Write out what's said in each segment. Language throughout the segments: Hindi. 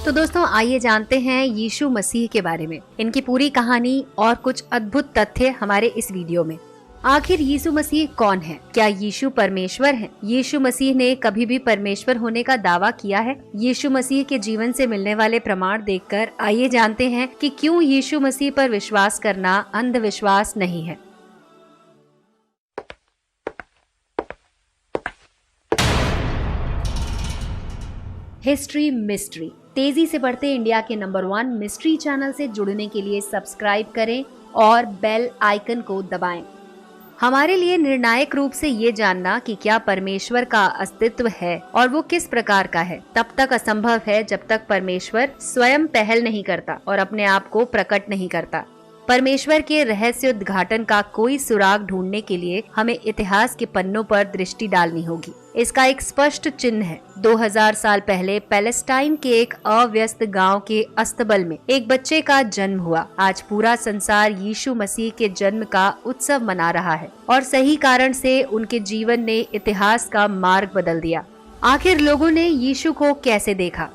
तो दोस्तों आइए जानते हैं यीशु मसीह के बारे में, इनकी पूरी कहानी और कुछ अद्भुत तथ्य हमारे इस वीडियो में। आखिर यीशु मसीह कौन है? क्या यीशु परमेश्वर है? यीशु मसीह ने कभी भी परमेश्वर होने का दावा किया है? यीशु मसीह के जीवन से मिलने वाले प्रमाण देखकर आइए जानते हैं कि क्यों यीशु मसीह पर विश्वास करना अंधविश्वास नहीं है। हिस्ट्री मिस्ट्री तेजी से बढ़ते इंडिया के नंबर 1 मिस्ट्री चैनल से जुड़ने के लिए सब्सक्राइब करें और बेल आइकन को दबाएं। हमारे लिए निर्णायक रूप से ये जानना कि क्या परमेश्वर का अस्तित्व है और वो किस प्रकार का है तब तक असंभव है जब तक परमेश्वर स्वयं पहल नहीं करता और अपने आप को प्रकट नहीं करता। परमेश्वर के रहस्य उद्घाटन का कोई सुराग ढूंढने के लिए हमें इतिहास के पन्नों पर दृष्टि डालनी होगी। इसका एक स्पष्ट चिन्ह है। 2000 साल पहले पैलेस्टाइन के एक अव्यस्त गांव के अस्तबल में एक बच्चे का जन्म हुआ। आज पूरा संसार यीशु मसीह के जन्म का उत्सव मना रहा है और सही कारण से उनके जीवन ने इतिहास का मार्ग बदल दिया। आखिर लोगों ने यीशु को कैसे देखा?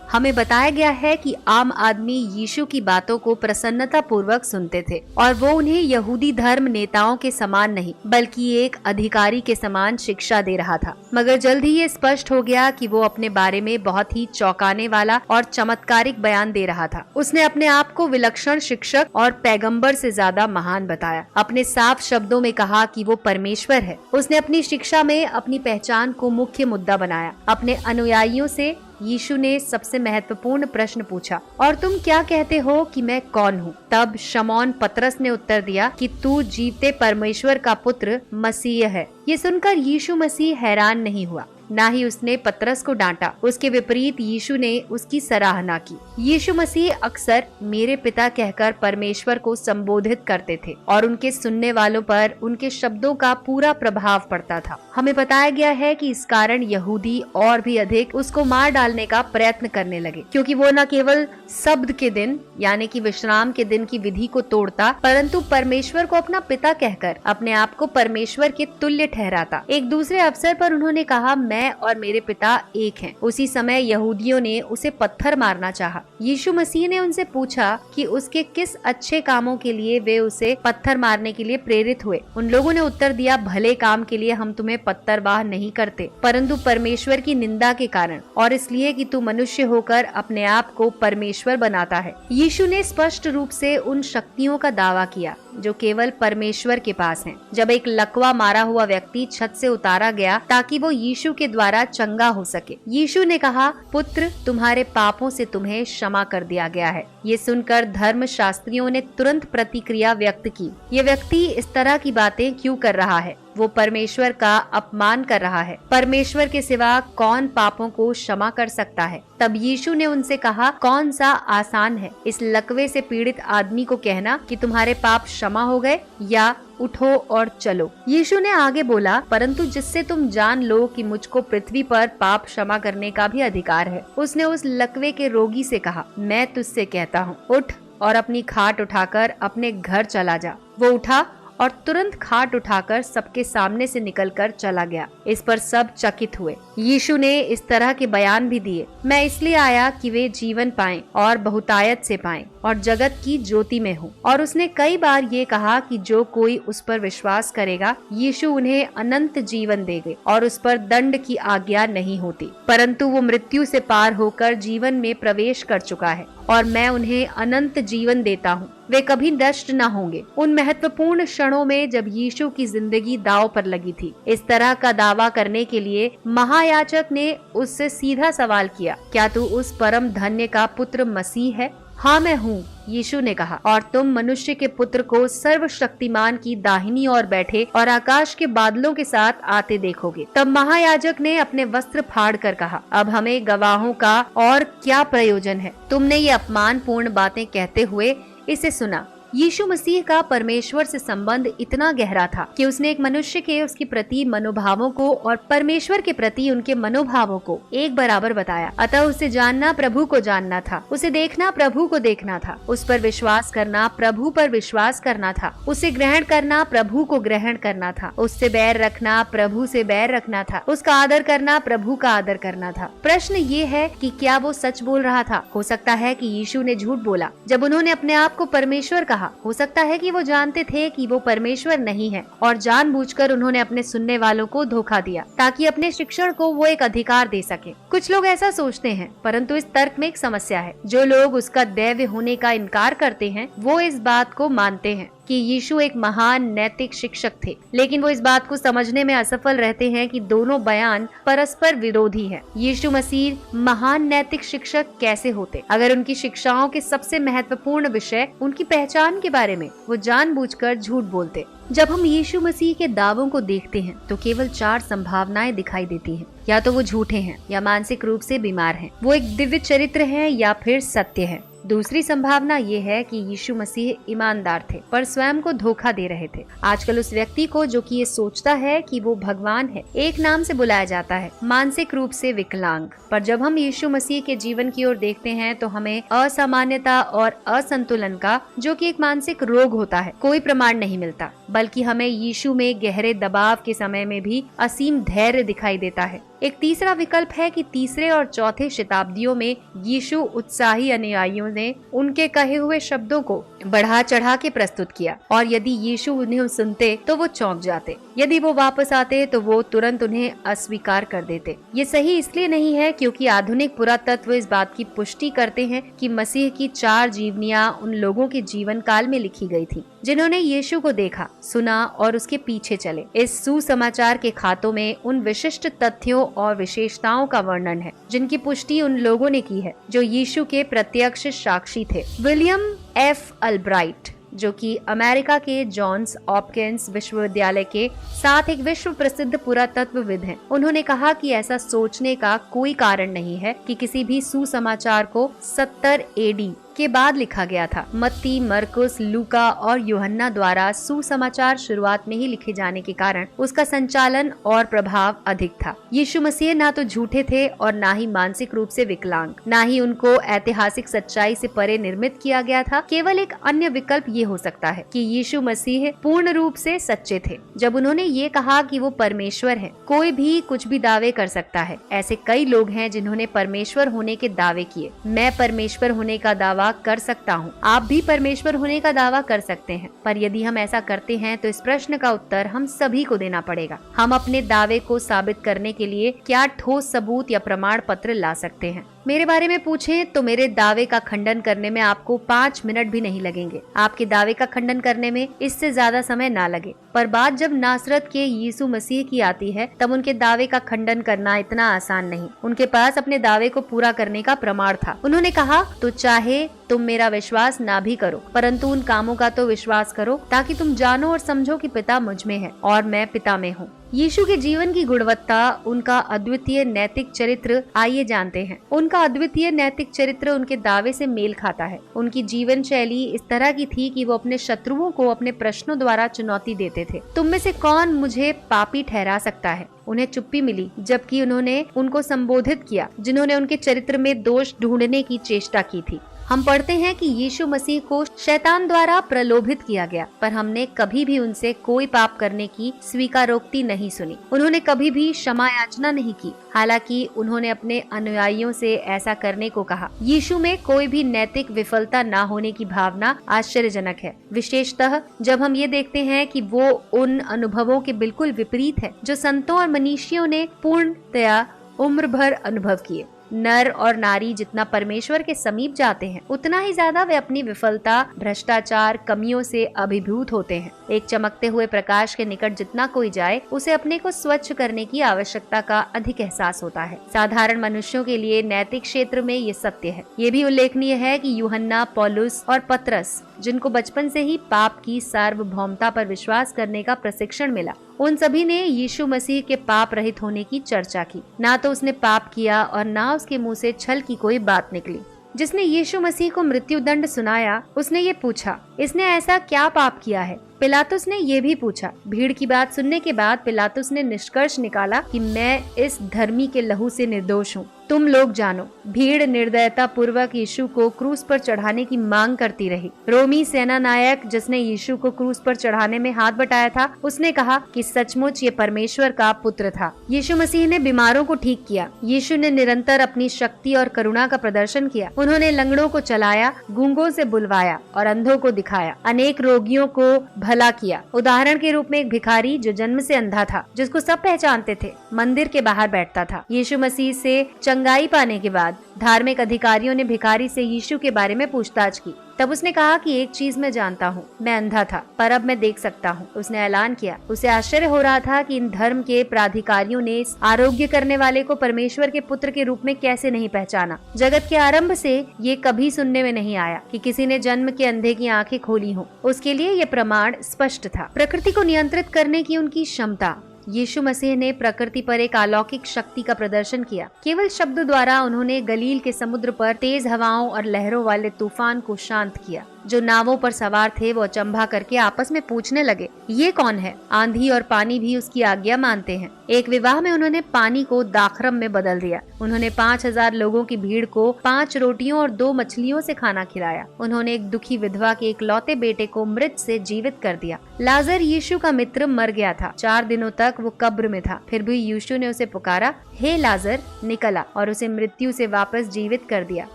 हमें बताया गया है कि आम आदमी यीशु की बातों को प्रसन्नता पूर्वक सुनते थे और वो उन्हें यहूदी धर्म नेताओं के समान नहीं बल्कि एक अधिकारी के समान शिक्षा दे रहा था। मगर जल्द ही ये स्पष्ट हो गया कि वो अपने बारे में बहुत ही चौंकाने वाला और चमत्कारिक बयान दे रहा था। उसने अपने आप को विलक्षण शिक्षक और पैगंबर से ज्यादा महान बताया। अपने साफ शब्दों में कहा कि वो परमेश्वर है। उसने अपनी शिक्षा में अपनी पहचान को मुख्य मुद्दा बनाया। अपने अनुयायियों से यीशु ने सबसे महत्वपूर्ण प्रश्न पूछा, और तुम क्या कहते हो कि मैं कौन हूँ? तब शमौन पतरस ने उत्तर दिया कि तू जीवते परमेश्वर का पुत्र मसीह है। ये सुनकर यीशु मसीह हैरान नहीं हुआ, ना ही उसने पतरस को डांटा। उसके विपरीत यीशु ने उसकी सराहना की। यीशु मसीह अक्सर मेरे पिता कहकर परमेश्वर को संबोधित करते थे और उनके सुनने वालों पर उनके शब्दों का पूरा प्रभाव पड़ता था। हमें बताया गया है कि इस कारण यहूदी और भी अधिक उसको मार डालने का प्रयत्न करने लगे, क्योंकि वो न केवल शब्द के दिन यानी कि विश्राम के दिन की विधि को तोड़ता, परंतु परमेश्वर को अपना पिता कहकर अपने आप को परमेश्वर के तुल्य ठहराता। एक दूसरे अवसर पर उन्होंने कहा, मैं और मेरे पिता एक हैं। उसी समय यहूदियों ने उसे पत्थर मारना चाहा। यीशु मसीह ने उनसे पूछा कि उसके किस अच्छे कामों के लिए वे उसे पत्थर मारने के लिए प्रेरित हुए। उन लोगों ने उत्तर दिया, भले काम के लिए हम तुम्हें पत्थरबाह नहीं करते, परंतु परमेश्वर की निंदा के कारण और इसलिए कि तू मनुष्य होकर अपने आप को परमेश्वर बनाता है। यीशु ने स्पष्ट रूप से उन शक्तियों का दावा किया जो केवल परमेश्वर के पास हैं। जब एक लकवा मारा हुआ व्यक्ति छत से उतारा गया ताकि वो यीशु के द्वारा चंगा हो सके, यीशु ने कहा, पुत्र, तुम्हारे पापों से तुम्हें क्षमा कर दिया गया है। ये सुनकर धर्म शास्त्रियों ने तुरंत प्रतिक्रिया व्यक्त की, ये व्यक्ति इस तरह की बातें क्यों कर रहा है? वो परमेश्वर का अपमान कर रहा है। परमेश्वर के सिवा कौन पापों को क्षमा कर सकता है? तब यीशु ने उनसे कहा, कौन सा आसान है, इस लकवे से पीड़ित आदमी को कहना कि तुम्हारे पाप क्षमा हो गए, या उठो और चलो? यीशु ने आगे बोला, परंतु जिससे तुम जान लो कि मुझको पृथ्वी पर पाप क्षमा करने का भी अधिकार है। उसने उस लकवे के रोगी से कहा, मैं तुझसे कहता हूँ, उठ और अपनी खाट उठाकर अपने घर चला जा। वो उठा और तुरंत खाट उठाकर सबके सामने से निकलकर चला गया। इस पर सब चकित हुए। यीशु ने इस तरह के बयान भी दिए, मैं इसलिए आया कि वे जीवन पाएं और बहुतायत से पाएं और जगत की ज्योति में हूँ। और उसने कई बार ये कहा कि जो कोई उस पर विश्वास करेगा, यीशु उन्हें अनंत जीवन देंगे और उस पर दंड की आज्ञा नहीं होती, परंतु वो मृत्यु से पार होकर जीवन में प्रवेश कर चुका है और मैं उन्हें अनंत जीवन देता हूँ। वे कभी नष्ट न होंगे। उन महत्वपूर्ण क्षणों में जब यीशु की जिंदगी दांव पर लगी थी, इस तरह का दावा करने के लिए महायाजक ने उससे सीधा सवाल किया, क्या तू उस परम धन्य का पुत्र मसीह है? हाँ, मैं हूँ, यीशु ने कहा, और तुम मनुष्य के पुत्र को सर्वशक्तिमान की दाहिनी ओर बैठे और आकाश के बादलों के साथ आते देखोगे। तब महायाजक ने अपने वस्त्र फाड़ कर कहा, अब हमें गवाहों का और क्या प्रयोजन है? तुमने ये अपमानपूर्ण बातें कहते हुए इसे सुना। यीशु मसीह का परमेश्वर से संबंध इतना गहरा था कि उसने एक मनुष्य के उसके प्रति मनोभावों को और परमेश्वर के प्रति उनके मनोभावों को एक बराबर बताया। अतः उसे जानना प्रभु को जानना था, उसे देखना प्रभु को देखना था, उस पर विश्वास करना प्रभु पर विश्वास करना था, उसे ग्रहण करना प्रभु को ग्रहण करना था, उससे बैर रखना प्रभु से बैर रखना था, उसका आदर करना प्रभु का आदर करना था। प्रश्न ये है कि क्या वो सच बोल रहा था? हो सकता है कि यीशु ने झूठ बोला जब उन्होंने अपने आप को परमेश्वर कहा। हो सकता है कि वो जानते थे कि वो परमेश्वर नहीं है और जानबूझकर उन्होंने अपने सुनने वालों को धोखा दिया ताकि अपने शिक्षण को वो एक अधिकार दे सके। कुछ लोग ऐसा सोचते हैं, परंतु इस तर्क में एक समस्या है। जो लोग उसका दैव्य होने का इनकार करते हैं वो इस बात को मानते हैं कि यीशु एक महान नैतिक शिक्षक थे, लेकिन वो इस बात को समझने में असफल रहते हैं कि दोनों बयान परस्पर विरोधी हैं। यीशु मसीह महान नैतिक शिक्षक कैसे होते अगर उनकी शिक्षाओं के सबसे महत्वपूर्ण विषय उनकी पहचान के बारे में वो जानबूझकर झूठ बोलते? जब हम यीशु मसीह के दावों को देखते हैं तो केवल 4 संभावनाएं दिखाई देती हैं। या तो वो झूठे हैं, या मानसिक रूप से बीमार हैं, वो एक दिव्य चरित्र है, या फिर सत्य है। दूसरी संभावना ये है कि यीशु मसीह ईमानदार थे पर स्वयं को धोखा दे रहे थे। आजकल उस व्यक्ति को जो कि ये सोचता है कि वो भगवान है एक नाम से बुलाया जाता है, मानसिक रूप से विकलांग। पर जब हम यीशु मसीह के जीवन की ओर देखते हैं तो हमें असामान्यता और असंतुलन का, जो कि एक मानसिक रोग होता है, कोई प्रमाण नहीं मिलता, बल्कि हमें यीशु में गहरे दबाव के समय में भी असीम धैर्य दिखाई देता है। एक तीसरा विकल्प है कि तीसरे और चौथे शताब्दियों में यीशु उत्साही अनुयायियों ने उनके कहे हुए शब्दों को बढ़ा चढ़ा के प्रस्तुत किया और यदि यीशु उन्हें सुनते तो वो चौंक जाते, यदि वो वापस आते तो वो तुरंत उन्हें अस्वीकार कर देते। ये सही इसलिए नहीं है क्योंकि आधुनिक पुरातत्व इस बात की पुष्टि करते हैं कि मसीह की 4 जीवनियां उन लोगों के जीवन काल में लिखी गई थी जिन्होंने यीशु को देखा, सुना और उसके पीछे चले। इस सुसमाचार के खातों में उन विशिष्ट तथ्यों और विशेषताओं का वर्णन है जिनकी पुष्टि उन लोगों ने की है जो यीशु के प्रत्यक्ष साक्षी थे। विलियम एफ अल्ब्राइट, जो कि अमेरिका के जॉन्स हॉपकिंस विश्वविद्यालय के साथ एक विश्व प्रसिद्ध पुरातत्वविद हैं, उन्होंने कहा कि ऐसा सोचने का कोई कारण नहीं है कि किसी भी सुसमाचार को 70 एडी के बाद लिखा गया था। मत्ती, मरकुस, लूका और यूहन्ना द्वारा सुसमाचार शुरुआत में ही लिखे जाने के कारण उसका संचालन और प्रभाव अधिक था। यीशु मसीह ना तो झूठे थे और ना ही मानसिक रूप से विकलांग, ना ही उनको ऐतिहासिक सच्चाई से परे निर्मित किया गया था। केवल एक अन्य विकल्प ये हो सकता है कि यीशु मसीह पूर्ण रूप से सच्चे थे। जब उन्होंने ये कहा कि वो परमेश्वर है, कोई भी कुछ भी दावे कर सकता है। ऐसे कई लोग हैं जिन्होंने परमेश्वर होने के दावे किए। मैं परमेश्वर होने का दावा कर सकता हूँ, आप भी परमेश्वर होने का दावा कर सकते हैं। पर यदि हम ऐसा करते हैं तो इस प्रश्न का उत्तर हम सभी को देना पड़ेगा। हम अपने दावे को साबित करने के लिए क्या ठोस सबूत या प्रमाण पत्र ला सकते हैं? मेरे बारे में पूछें तो मेरे दावे का खंडन करने में आपको 5 मिनट भी नहीं लगेंगे। आपके दावे का खंडन करने में इससे ज्यादा समय ना लगे। पर बात जब नासरत के यीशु मसीह की आती है तब उनके दावे का खंडन करना इतना आसान नहीं। उनके पास अपने दावे को पूरा करने का प्रमाण था। उन्होंने कहा, तो चाहे तुम मेरा विश्वास ना भी करो, परंतु उन कामों का तो विश्वास करो ताकि तुम जानो और समझो कि पिता मुझ में है और मैं पिता में हूँ। यीशु के जीवन की गुणवत्ता, उनका अद्वितीय नैतिक चरित्र आइए जानते हैं। उनका अद्वितीय नैतिक चरित्र उनके दावे से मेल खाता है। उनकी जीवन शैली इस तरह की थी कि वो अपने शत्रुओं को अपने प्रश्नों द्वारा चुनौती देते थे। तुम में से कौन मुझे पापी ठहरा सकता है? उन्हें चुप्पी मिली जबकि उन्होंने उनको संबोधित किया जिन्होंने उनके चरित्र में दोष ढूंढने की चेष्टा की थी। हम पढ़ते हैं कि यीशु मसीह को शैतान द्वारा प्रलोभित किया गया, पर हमने कभी भी उनसे कोई पाप करने की स्वीकारोक्ति नहीं सुनी। उन्होंने कभी भी क्षमा याचना नहीं की, हालांकि उन्होंने अपने अनुयायियों से ऐसा करने को कहा। यीशु में कोई भी नैतिक विफलता ना होने की भावना आश्चर्यजनक है, विशेषतः जब हम ये देखते हैं कि वो उन अनुभवों के बिल्कुल विपरीत है जो संतों और मनीषियों ने पूर्णतया उम्र भर अनुभव किए। नर और नारी जितना परमेश्वर के समीप जाते हैं उतना ही ज्यादा वे अपनी विफलता, भ्रष्टाचार, कमियों से अभिभूत होते हैं। एक चमकते हुए प्रकाश के निकट जितना कोई जाए उसे अपने को स्वच्छ करने की आवश्यकता का अधिक एहसास होता है। साधारण मनुष्यों के लिए नैतिक क्षेत्र में ये सत्य है। ये भी उल्लेखनीय है कि यूहन्ना, पौलुस और पतरस, जिनको बचपन से ही पाप की सार्वभौमता पर विश्वास करने का प्रशिक्षण मिला, उन सभी ने यीशु मसीह के पाप रहित होने की चर्चा की। ना तो उसने पाप किया और ना उसके मुंह से छल की कोई बात निकली। जिसने यीशु मसीह को मृत्यु दंड सुनाया, उसने ये पूछा, इसने ऐसा क्या पाप किया है? पिलातुस ने ये भी पूछा। भीड़ की बात सुनने के बाद पिलातुस ने निष्कर्ष निकाला कि मैं इस धर्मी के लहू से निर्दोष हूँ, तुम लोग जानो। भीड़ निर्दयता पूर्वक यीशु को क्रूस पर चढ़ाने की मांग करती रही। रोमी सेना नायक जिसने यीशु को क्रूस पर चढ़ाने में हाथ बटाया था, उसने कहा कि सचमुच ये परमेश्वर का पुत्र था। यीशु मसीह ने बीमारों को ठीक किया। यीशु ने निरंतर अपनी शक्ति और करुणा का प्रदर्शन किया। उन्होंने लंगड़ों को चलाया, गूंगों से बुलवाया और अंधों को दिखाया। अनेक रोगियों को भला किया। उदाहरण के रूप में एक भिखारी जो जन्म से अंधा था, जिसको सब पहचानते थे, मंदिर के बाहर बैठता था। यीशु मसीह से चंगाई पाने के बाद धार्मिक अधिकारियों ने भिखारी से यीशु के बारे में पूछताछ की। तब उसने कहा कि एक चीज मैं जानता हूँ, मैं अंधा था पर अब मैं देख सकता हूँ। उसने ऐलान किया। उसे आश्चर्य हो रहा था कि इन धर्म के प्राधिकारियों ने इस आरोग्य करने वाले को परमेश्वर के पुत्र के रूप में कैसे नहीं पहचाना। जगत के आरंभ से ये कभी सुनने में नहीं आया कि किसी ने जन्म के अंधे की आंखें खोली हों। उसके लिए ये प्रमाण स्पष्ट था। प्रकृति को नियंत्रित करने की उनकी क्षमता। यीशु मसीह ने प्रकृति पर एक अलौकिक शक्ति का प्रदर्शन किया। केवल शब्द द्वारा उन्होंने गलील के समुद्र पर तेज हवाओं और लहरों वाले तूफान को शांत किया। जो नावों पर सवार थे वो अचंभा करके आपस में पूछने लगे, ये कौन है? आंधी और पानी भी उसकी आज्ञा मानते हैं। एक विवाह में उन्होंने पानी को दाखरम में बदल दिया। उन्होंने 5000 लोगों की भीड़ को 5 रोटियों और 2 मछलियों से खाना खिलाया। उन्होंने एक दुखी विधवा के इकलौते बेटे को मृत से जीवित कर दिया। लाजर यीशु का मित्र मर गया था। 4 दिनों तक वो कब्र में था। फिर भी यीशु ने उसे पुकारा, हे लाजर निकला, और उसे मृत्यु से वापस जीवित कर दिया।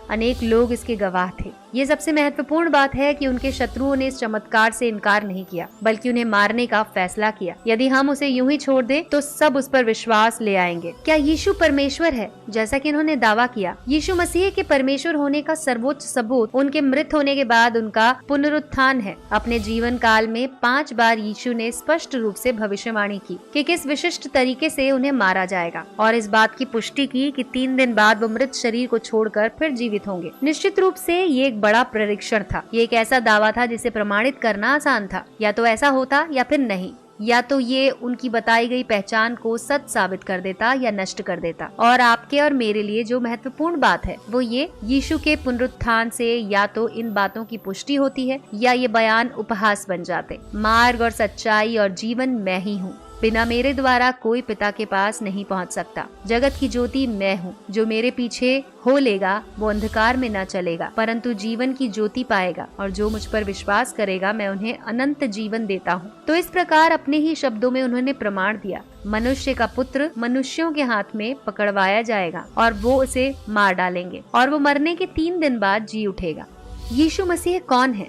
अनेक लोग इसके गवाह थे। ये सबसे महत्वपूर्ण बात है कि उनके शत्रुओं ने इस चमत्कार से इनकार नहीं किया, बल्कि उन्हें मारने का फैसला किया। यदि हम उसे यूं ही छोड़ दें तो सब उस पर विश्वास ले आएंगे। क्या यीशु परमेश्वर है, जैसा कि उन्होंने दावा किया? यीशु मसीह के परमेश्वर होने का सर्वोच्च सबूत उनके मृत होने के बाद उनका पुनरुत्थान है। अपने जीवन काल में 5 बार यीशु ने स्पष्ट रूप से भविष्यवाणी की कि किस विशिष्ट तरीके से उन्हें मारा जाएगा, और इस बात की पुष्टि की कि 3 दिन बाद वो मृत शरीर को छोड़कर फिर जीवित होंगे। निश्चित रूप से ये एक बड़ा परीक्षण था। ये एक ऐसा दावा था जिसे प्रमाणित करना आसान था। या तो ऐसा होता या फिर नहीं। या तो ये उनकी बताई गई पहचान को सच साबित कर देता या नष्ट कर देता। और आपके और मेरे लिए जो महत्वपूर्ण बात है वो ये, यीशु के पुनरुत्थान से या तो इन बातों की पुष्टि होती है या ये बयान उपहास बन जाते। मार्ग और सच्चाई और जीवन मैं ही हूँ। बिना मेरे द्वारा कोई पिता के पास नहीं पहुंच सकता। जगत की ज्योति मैं हूँ। जो मेरे पीछे हो लेगा वो अंधकार में न चलेगा, परंतु जीवन की ज्योति पाएगा। और जो मुझ पर विश्वास करेगा मैं उन्हें अनंत जीवन देता हूँ। तो इस प्रकार अपने ही शब्दों में उन्होंने प्रमाण दिया, मनुष्य का पुत्र मनुष्यों के हाथ में पकड़वाया जाएगा और वो उसे मार डालेंगे और वो मरने के 3 दिन बाद जी उठेगा। यीशु मसीह कौन है?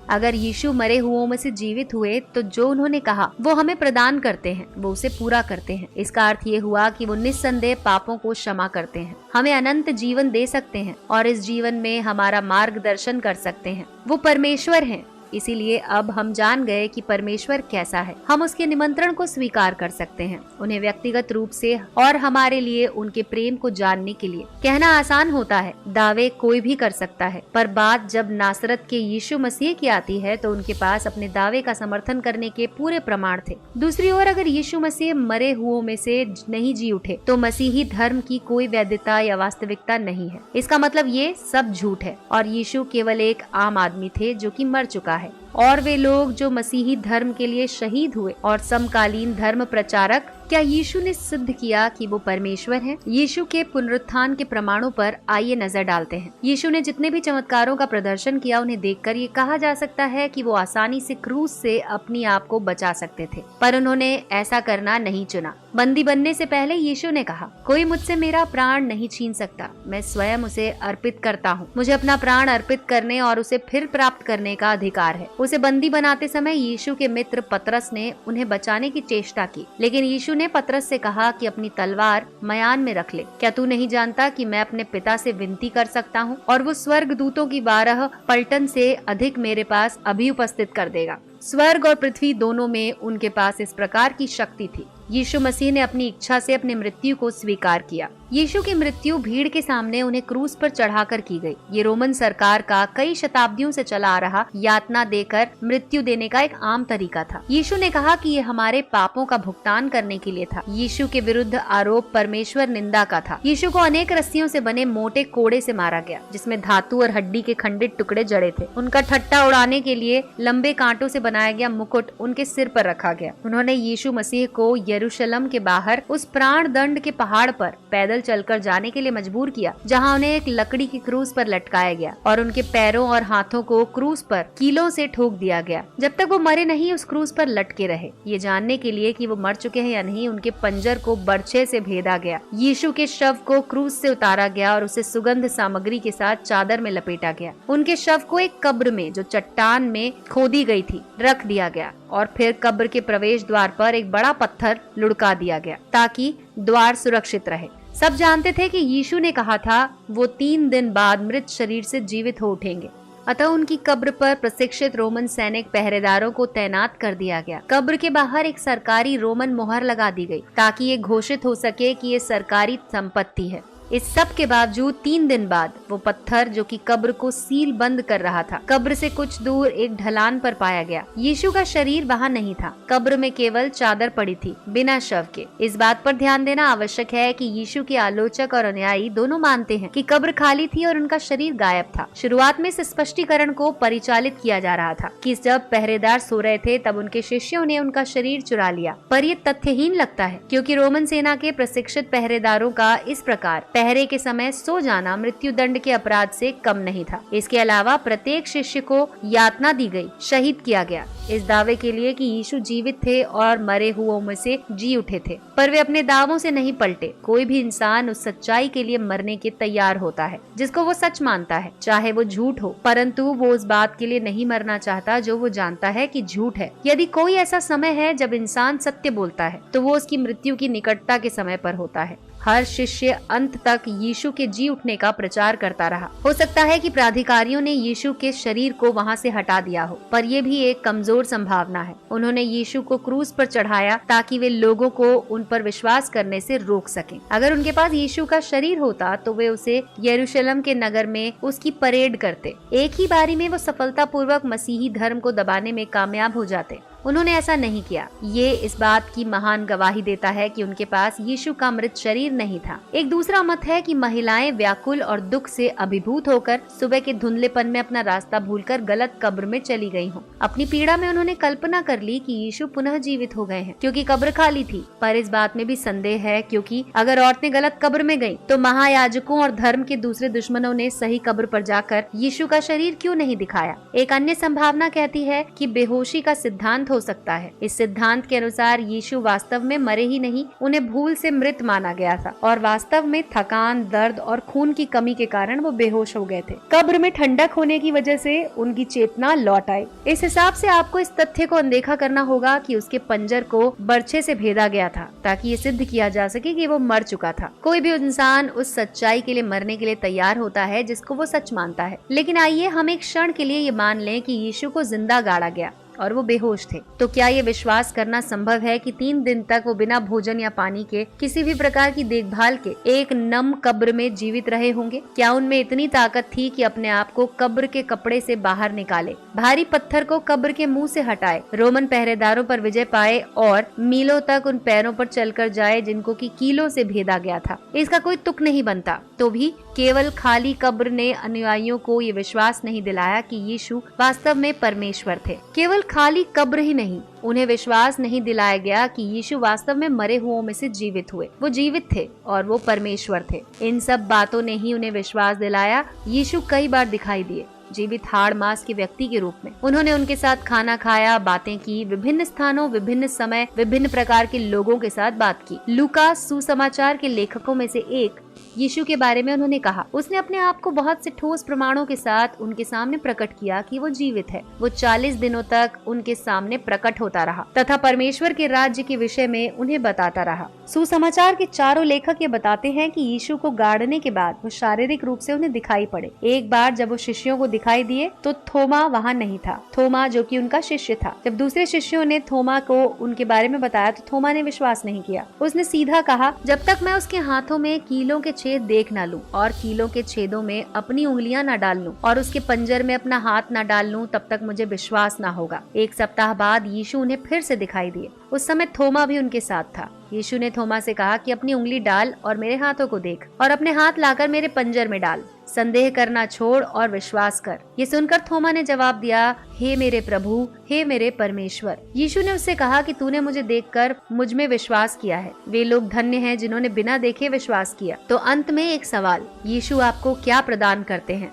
अगर यीशु मरे हुओं में से जीवित हुए तो जो उन्होंने कहा वो हमें प्रदान करते हैं, वो उसे पूरा करते हैं। इसका अर्थ ये हुआ कि वो निस्संदेह पापों को क्षमा करते हैं, हमें अनंत जीवन दे सकते हैं और इस जीवन में हमारा मार्गदर्शन कर सकते हैं। वो परमेश्वर हैं। इसीलिए अब हम जान गए कि परमेश्वर कैसा है। हम उसके निमंत्रण को स्वीकार कर सकते हैं, उन्हें व्यक्तिगत रूप से और हमारे लिए उनके प्रेम को जानने के लिए। कहना आसान होता है, दावे कोई भी कर सकता है, पर बात जब नासरत के यीशु मसीह की आती है तो उनके पास अपने दावे का समर्थन करने के पूरे प्रमाण थे। दूसरी ओर अगर यीशु मसीह मरे हुओं में से नहीं जी उठे तो मसीही धर्म की कोई वैधता या वास्तविकता नहीं है। इसका मतलब ये सब झूठ है और यीशु केवल एक आम आदमी थे जो कि मर चुका है। और वे लोग जो मसीही धर्म के लिए शहीद हुए और समकालीन धर्म प्रचारक, क्या यीशु ने सिद्ध किया कि वो परमेश्वर हैं? यीशु के पुनरुत्थान के प्रमाणों पर आइए नजर डालते हैं। यीशु ने जितने भी चमत्कारों का प्रदर्शन किया उन्हें देखकर ये कहा जा सकता है कि वो आसानी से क्रूस से अपनी आप को बचा सकते थे, पर उन्होंने ऐसा करना नहीं चुना। बंदी बनने से पहले यीशु ने कहा, कोई मुझसे मेरा प्राण नहीं छीन सकता, मैं स्वयं उसे अर्पित करता हूँ। मुझे अपना प्राण अर्पित करने और उसे फिर प्राप्त करने का अधिकार है। उसे बंदी बनाते समय यीशु के मित्र पतरस ने उन्हें बचाने की चेष्टा की, लेकिन यीशु ने पतरस से कहा कि अपनी तलवार मयान में रख ले। क्या तू नहीं जानता कि मैं अपने पिता से विनती कर सकता हूँ और वो स्वर्ग दूतों की 12 पलटन से अधिक मेरे पास अभी उपस्थित कर देगा। स्वर्ग और पृथ्वी दोनों में उनके पास इस प्रकार की शक्ति थी। यीशु मसीह ने अपनी इच्छा से अपनी मृत्यु को स्वीकार किया। यीशु की मृत्यु भीड़ के सामने उन्हें क्रूस पर चढ़ाकर की गई। ये रोमन सरकार का कई शताब्दियों से चला आ रहा यातना देकर मृत्यु देने का एक आम तरीका था। यीशु ने कहा कि ये हमारे पापों का भुगतान करने के लिए था। यीशु के विरुद्ध आरोप परमेश्वर निंदा का था। यीशु को अनेक रस्सियों से बने मोटे कोड़े से मारा गया, जिसमें धातु और हड्डी के खंडित टुकड़े जड़े थे। उनका ठट्टा उड़ाने के लिए लंबे कांटों से बनाया गया मुकुट उनके सिर पर रखा गया। उन्होंने यीशु मसीह को यरूशलेम के बाहर उस प्राण दंड के पहाड़ पर पैदल चलकर जाने के लिए मजबूर किया, जहां उन्हें एक लकड़ी की क्रूस पर लटकाया गया और उनके पैरों और हाथों को क्रूस पर कीलों से ठोक दिया गया। जब तक वो मरे नहीं, उस क्रूस पर लटके रहे। ये जानने के लिए कि वो मर चुके हैं या नहीं, उनके पंजर को बर्छे से भेदा गया। यीशु के शव को क्रूस से उतारा गया और उसे सुगंध सामग्री के साथ चादर में लपेटा गया। उनके शव को एक कब्र में, जो चट्टान में खोदी गई थी, रख दिया गया और फिर कब्र के प्रवेश द्वार पर एक बड़ा पत्थर लुढ़का दिया गया ताकि द्वार सुरक्षित रहे। सब जानते थे कि यीशु ने कहा था वो 3 दिन बाद मृत शरीर से जीवित हो उठेंगे। अतः उनकी कब्र पर प्रशिक्षित रोमन सैनिक पहरेदारों को तैनात कर दिया गया। कब्र के बाहर एक सरकारी रोमन मोहर लगा दी गई ताकि ये घोषित हो सके कि ये सरकारी संपत्ति है। इस सब के बावजूद 3 दिन बाद वो पत्थर, जो कि कब्र को सील बंद कर रहा था, कब्र से कुछ दूर एक ढलान पर पाया गया। यीशु का शरीर वहाँ नहीं था। कब्र में केवल चादर पड़ी थी, बिना शव के। इस बात पर ध्यान देना आवश्यक है कि यीशु के आलोचक और अनुयायी दोनों मानते हैं कि कब्र खाली थी और उनका शरीर गायब था। शुरुआत में इस स्पष्टीकरण को परिचालित किया जा रहा था कि जब पहरेदार सो रहे थे तब उनके शिष्यों ने उनका शरीर चुरा लिया, पर यह तथ्यहीन लगता है क्योंकि रोमन सेना के प्रशिक्षित पहरेदारों का इस प्रकार पहरे के समय सो जाना मृत्यु दंड के अपराध से कम नहीं था। इसके अलावा प्रत्येक शिष्य को यातना दी गई, शहीद किया गया, इस दावे के लिए कि यीशु जीवित थे और मरे हुओं में से जी उठे थे। पर वे अपने दावों से नहीं पलटे। कोई भी इंसान उस सच्चाई के लिए मरने के तैयार होता है जिसको वो सच मानता है, चाहे वो झूठ हो, परंतु वो उस बात के लिए नहीं मरना चाहता जो वो जानता है कि झूठ है। यदि कोई ऐसा समय है जब इंसान सत्य बोलता है तो वो उसकी मृत्यु की निकटता के समय पर होता है। हर शिष्य अंत तक यीशु के जी उठने का प्रचार करता रहा। हो सकता है कि प्राधिकारियों ने यीशु के शरीर को वहां से हटा दिया हो, पर यह भी एक कमजोर संभावना है। उन्होंने यीशु को क्रूस पर चढ़ाया ताकि वे लोगों को उन पर विश्वास करने से रोक सकें। अगर उनके पास यीशु का शरीर होता तो वे उसे यरूशलेम के नगर में उसकी परेड करते। एक ही बारी में वो सफलतापूर्वक मसीही धर्म को दबाने में कामयाब हो जाते। उन्होंने ऐसा नहीं किया। ये इस बात की महान गवाही देता है कि उनके पास यीशु का मृत शरीर नहीं था। एक दूसरा मत है कि महिलाएं व्याकुल और दुख से अभिभूत होकर सुबह के धुंधलेपन में अपना रास्ता भूलकर गलत कब्र में चली गई हों। अपनी पीड़ा में उन्होंने कल्पना कर ली कि यीशु पुनः जीवित हो गए हैं क्योंकि कब्र खाली थी। पर इस बात में भी संदेह है क्योंकि अगर औरतें गलत कब्र में गईं, तो महायाजकों और धर्म के दूसरे दुश्मनों ने सही कब्र पर जाकर यीशु का शरीर क्यों नहीं दिखाया। एक अन्य संभावना कहती है कि बेहोशी का सिद्धांत हो सकता है। इस सिद्धांत के अनुसार यीशु वास्तव में मरे ही नहीं, उन्हें भूल से मृत माना गया था और वास्तव में थकान, दर्द और खून की कमी के कारण वो बेहोश हो गए थे। कब्र में ठंडक होने की वजह से उनकी चेतना लौट आई। इस हिसाब से आपको इस तथ्य को अनदेखा करना होगा कि उसके पंजर को बर्छे से भेदा गया था ताकि ये सिद्ध किया जा सके कि वो मर चुका था। कोई भी इंसान उस सच्चाई के लिए मरने के लिए तैयार होता है जिसको वो सच मानता है। लेकिन आइए हम एक क्षण के लिए ये मान लें कि यीशु को जिंदा गाड़ा गया और वो बेहोश थे। तो क्या ये विश्वास करना संभव है कि 3 दिन तक वो बिना भोजन या पानी के, किसी भी प्रकार की देखभाल के एक नम कब्र में जीवित रहे होंगे? क्या उनमें इतनी ताकत थी कि अपने आप को कब्र के कपड़े से बाहर निकाले, भारी पत्थर को कब्र के मुंह से हटाए, रोमन पहरेदारों पर विजय पाए और मीलों तक उन पैरों पर चलकर जाए जिनको की कीलों से भेदा गया था? इसका कोई तुक नहीं बनता। तो भी केवल खाली कब्र ने अनुयायियों को ये विश्वास नहीं दिलाया कि यीशु वास्तव में परमेश्वर थे। केवल खाली कब्र ही नहीं, उन्हें विश्वास नहीं दिलाया गया कि यीशु वास्तव में मरे हुओं में से जीवित हुए। वो जीवित थे और वो परमेश्वर थे। इन सब बातों ने ही उन्हें विश्वास दिलाया। यीशु कई बार दिखाई दिए जीवित हाड़ मांस के व्यक्ति के रूप में। उन्होंने उनके साथ खाना खाया, बातें की, विभिन्न स्थानों, विभिन्न समय, विभिन्न प्रकार के लोगों के साथ बात की। लूका सुसमाचार के लेखकों में से एक यीशु के बारे में उन्होंने कहा, उसने अपने आप को बहुत से ठोस प्रमाणों के साथ उनके सामने प्रकट किया कि वो जीवित है। वो 40 दिनों तक उनके सामने प्रकट होता रहा तथा परमेश्वर के राज्य के विषय में उन्हें बताता रहा। सुसमाचार के चारों लेखक ये बताते हैं कि यीशु को गाड़ने के बाद वो शारीरिक रूप से उन्हें दिखाई पड़े। एक बार जब वो शिष्यों को दिखाई दिए तो थोमा वहाँ नहीं था, थोमा जो कि उनका शिष्य था। जब दूसरे शिष्यों ने थोमा को उनके बारे में बताया तो थोमा ने विश्वास नहीं किया। उसने सीधा कहा, जब तक मैं उसके हाथों में कीलों के छेद देख न लूं और कीलों के छेदों में अपनी उंगलियां न डाल लूं और उसके पंजर में अपना हाथ न डाल लूं, तब तक मुझे विश्वास न होगा। एक सप्ताह बाद यीशु उन्हें फिर से दिखाई दिए। उस समय थोमा भी उनके साथ था। यीशु ने थोमा से कहा कि अपनी उंगली डाल और मेरे हाथों को देख और अपने हाथ लाकर मेरे पंजर में डाल। संदेह करना छोड़ और विश्वास कर। ये सुनकर थोमा ने जवाब दिया, हे मेरे प्रभु, हे मेरे परमेश्वर। यीशु ने उससे कहा कि तूने मुझे देखकर मुझ में विश्वास किया है। वे लोग धन्य हैं जिन्होंने बिना देखे विश्वास किया। तो अंत में एक सवाल, यीशु आपको क्या प्रदान करते हैं?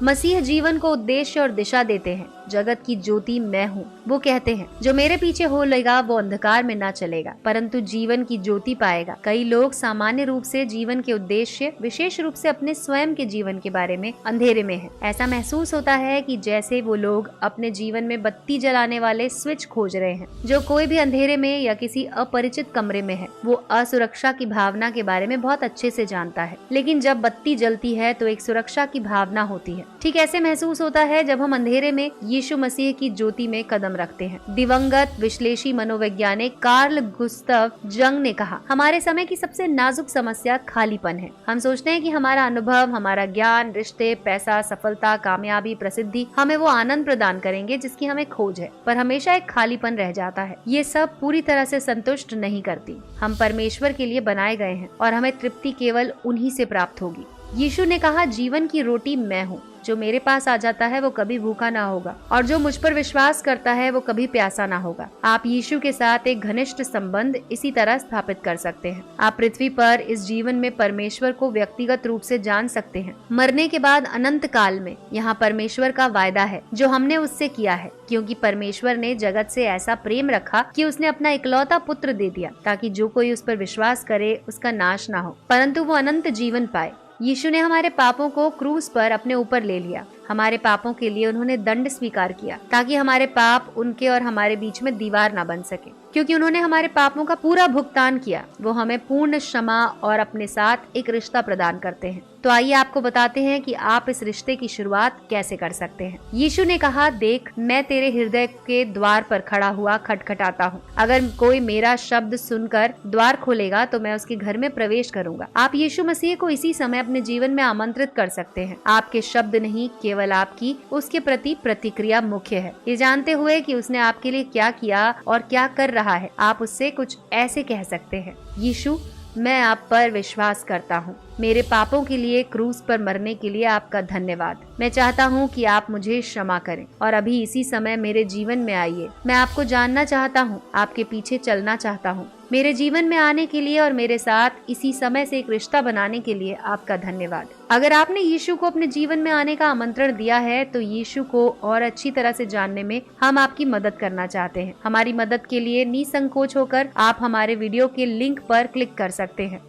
मसीह जीवन को उद्देश्य और दिशा देते हैं। जगत की ज्योति मैं हूँ। वो कहते हैं, जो मेरे पीछे हो लेगा वो अंधकार में न चलेगा परंतु जीवन की ज्योति पाएगा। कई लोग सामान्य रूप से जीवन के उद्देश्य, विशेष रूप से अपने स्वयं के जीवन के बारे में अंधेरे में हैं। ऐसा महसूस होता है कि जैसे वो लोग अपने जीवन में बत्ती जलाने वाले स्विच खोज रहे हैं जो कोई भी अंधेरे में या किसी अपरिचित कमरे में है। वो असुरक्षा की भावना के बारे में बहुत अच्छे से जानता है, लेकिन जब बत्ती जलती है तो एक सुरक्षा की भावना होती है। ठीक ऐसे महसूस होता है जब हम अंधेरे में यीशु मसीह की ज्योति में कदम रखते हैं। दिवंगत विश्लेषी मनोवैज्ञानिक कार्ल गुस्तव जंग ने कहा, हमारे समय की सबसे नाजुक समस्या खालीपन है। हम सोचते हैं कि हमारा अनुभव, हमारा ज्ञान, रिश्ते, पैसा, सफलता, कामयाबी, प्रसिद्धि हमें वो आनंद प्रदान करेंगे जिसकी हमें खोज है, पर हमेशा एक खालीपन रह जाता है। ये सब पूरी तरह से संतुष्ट नहीं करती। हम परमेश्वर के लिए बनाए गए हैं और हमें तृप्ति केवल उन्हीं से प्राप्त होगी। यीशु ने कहा, जीवन की रोटी मैं हूँ। जो मेरे पास आ जाता है वो कभी भूखा ना होगा और जो मुझ पर विश्वास करता है वो कभी प्यासा ना होगा। आप यीशु के साथ एक घनिष्ठ संबंध इसी तरह स्थापित कर सकते हैं। आप पृथ्वी पर इस जीवन में परमेश्वर को व्यक्तिगत रूप से जान सकते हैं। मरने के बाद अनंत काल में यहाँ परमेश्वर का वायदा है जो हमने उससे किया है, क्योंकि परमेश्वर ने जगत से ऐसा प्रेम रखा कि उसने अपना इकलौता पुत्र दे दिया ताकि जो कोई उस पर विश्वास करे उसका नाश ना हो परंतु वो अनंत जीवन पाए। यीशु ने हमारे पापों को क्रूस पर अपने ऊपर ले लिया। हमारे पापों के लिए उन्होंने दंड स्वीकार किया ताकि हमारे पाप उनके और हमारे बीच में दीवार ना बन सके। क्योंकि उन्होंने हमारे पापों का पूरा भुगतान किया, वो हमें पूर्ण क्षमा और अपने साथ एक रिश्ता प्रदान करते हैं। तो आइए आपको बताते हैं कि आप इस रिश्ते की शुरुआत कैसे कर सकते हैं। यीशु ने कहा, देख मैं तेरे हृदय के द्वार पर खड़ा हुआ खटखटाता हूँ। अगर कोई मेरा शब्द सुनकर द्वार खोलेगा तो मैं उसके घर में प्रवेश करूंगा। आप यीशु मसीह को इसी समय अपने जीवन में आमंत्रित कर सकते हैं। आपके शब्द नहीं, केवल आपकी उसके प्रति प्रतिक्रिया मुख्य है। ये जानते हुए कि उसने आपके लिए क्या किया और क्या कर रहा है, आप उससे कुछ ऐसे कह सकते हैं, यीशु मैं आप पर विश्वास करता हूँ। मेरे पापों के लिए क्रूस पर मरने के लिए आपका धन्यवाद। मैं चाहता हूँ कि आप मुझे क्षमा करें और अभी इसी समय मेरे जीवन में आइए। मैं आपको जानना चाहता हूँ, आपके पीछे चलना चाहता हूँ। मेरे जीवन में आने के लिए और मेरे साथ इसी समय से एक रिश्ता बनाने के लिए आपका धन्यवाद। अगर आपने यीशु को अपने जीवन में आने का आमंत्रण दिया है तो यीशु को और अच्छी तरह से जानने में हम आपकी मदद करना चाहते हैं। हमारी मदद के लिए निसंकोच होकर आप हमारे वीडियो के लिंक पर क्लिक कर सकते हैं।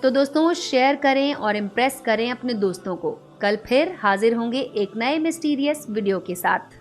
तो दोस्तों, शेयर करें और इम्प्रेस करें अपने दोस्तों को। कल फिर हाजिर होंगे एक नए मिस्टीरियस वीडियो के साथ।